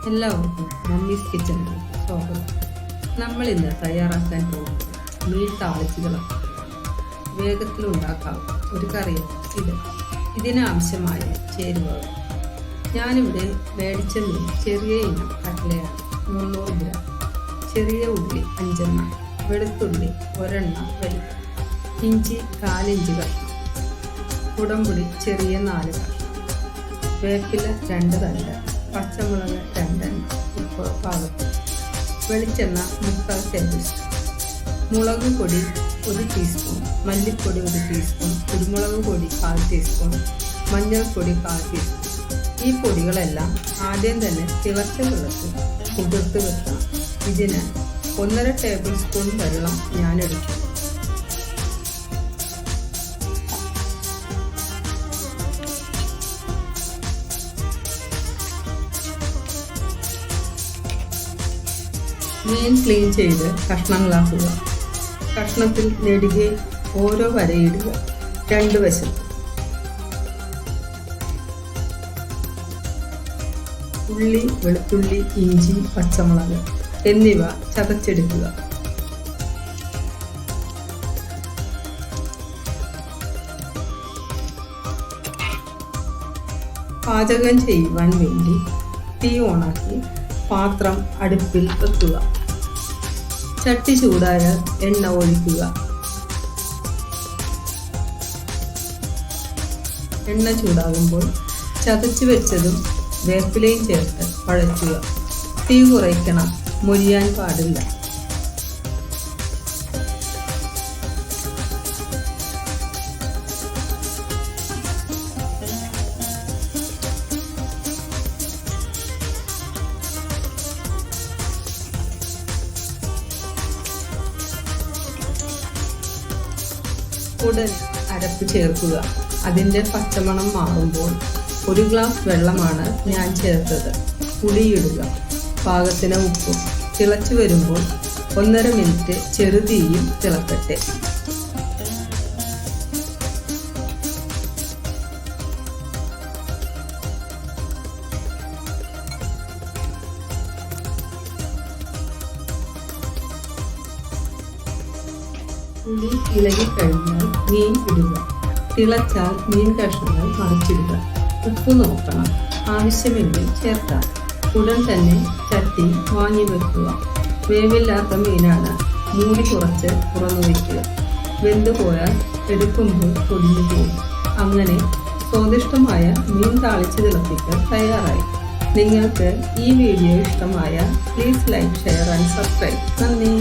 എല്ലാവർക്കും മമ്മീസ് കിച്ചണിലേക്ക് സ്വാഗതം. നമ്മളിന്ന് തയ്യാറാക്കാൻ പോകുന്നത് മീൻ താളിച്ചുകളും വേഗത്തിലുണ്ടാക്കാം ഒരു കറിയാണ് ഇത്. ഇതിനാവശ്യമായ ചേരുവകൾ: ഞാനിവിടെ മേടിച്ച മീൻ ചെറിയ ഇനം കട്ലയാണ് 300 ഗ്രാം, ചെറിയ ഉള്ളി 5 എണ്ണം, വെളുത്തുള്ളി 1 എണ്ണം വലിയ, ഇഞ്ചി 4 ഇഞ്ച് കഷ്ണം, കുടംപുളി ചെറിയ 4 കഷ്ണം, വേപ്പില 2 തണ്ട്, പച്ചമുളക് 2 എണ്ണം, ഉപ്പ് പാകത്തിന്, വെളിച്ചെണ്ണ 3/4 ടേബിൾ സ്പൂൺ, മുളക് പൊടി 1 ടീസ്പൂൺ, മല്ലിപ്പൊടി 1 ടീസ്പൂൺ, കുരുമുളക് പൊടി 1/4 ടീസ്പൂൺ, മഞ്ഞൾപ്പൊടി 1/4 ടീസ്പൂൺ. ഈ പൊടികളെല്ലാം ആദ്യം തന്നെ തിളച്ച വെള്ളത്തിൽ കുതിർത്ത് വെക്കണം. ഇതിന് 1.5 ടേബിൾ സ്പൂൺ വെള്ളം ഞാനെടുക്കും. മീൻ ക്ലീൻ ചെയ്ത് കഷ്ണങ്ങളാക്കുക. കഷ്ണത്തിൽ നെടുകെ ഓരോ വരയിടുക, 2 വശത്ത്. ഉള്ളി, വെളുത്തുള്ളി, ഇഞ്ചി, പച്ചമുളക് എന്നിവ ചതച്ചെടുക്കുക. പാചകം ചെയ്യുവാൻ വേണ്ടി തീ ഓണാക്കി പാത്രം അടുപ്പിൽ വെക്കുക. ചട്ടി ചൂടായാൽ എണ്ണ ഒഴിക്കുക. എണ്ണ ചൂടാകുമ്പോൾ ചതച്ചു വെച്ചതും വേപ്പിലയും ചേർത്ത് വഴറ്റുക. തീ കുറയ്ക്കണം, മൊരിയാൻ പാടില്ല. ഉടൻ അരപ്പ് ചേർക്കുക. അതിൻ്റെ പച്ചമണം മാറുമ്പോൾ 1 ഗ്ലാസ് വെള്ളമാണ് ഞാൻ ചേർത്തത്. പുളിയിടുക, പാകത്തിന് ഉപ്പും. തിളച്ചു വരുമ്പോൾ 1.5 മിനിറ്റ് ചെറുതീയിൽ തിളക്കട്ടെ. പുളി ഇളകിക്കഴിഞ്ഞാൽ മീൻ ഇടുക. തിളച്ചാൽ മീൻ കഷ്ണങ്ങൾ മറിച്ചിടുക. ഉപ്പ് നോക്കണം, ആവശ്യമെങ്കിൽ ചേർക്കാം. ഉടൻ തന്നെ ചട്ടി വാങ്ങി വെക്കുക. വേവില്ലാത്ത മീനാണ്, മൂടി കുറച്ച് തുറന്നു വയ്ക്കുക. വെന്തു പോയാൽ എടുക്കുമ്പോൾ പൊടിഞ്ഞു പോകും. അങ്ങനെ സ്വാദിഷ്ടമായ മീൻ താളിച്ച് തിളപ്പിക്കൽ തയ്യാറായി. നിങ്ങൾക്ക് ഈ വീഡിയോ ഇഷ്ടമായ please like, share and subscribe. നന്ദി.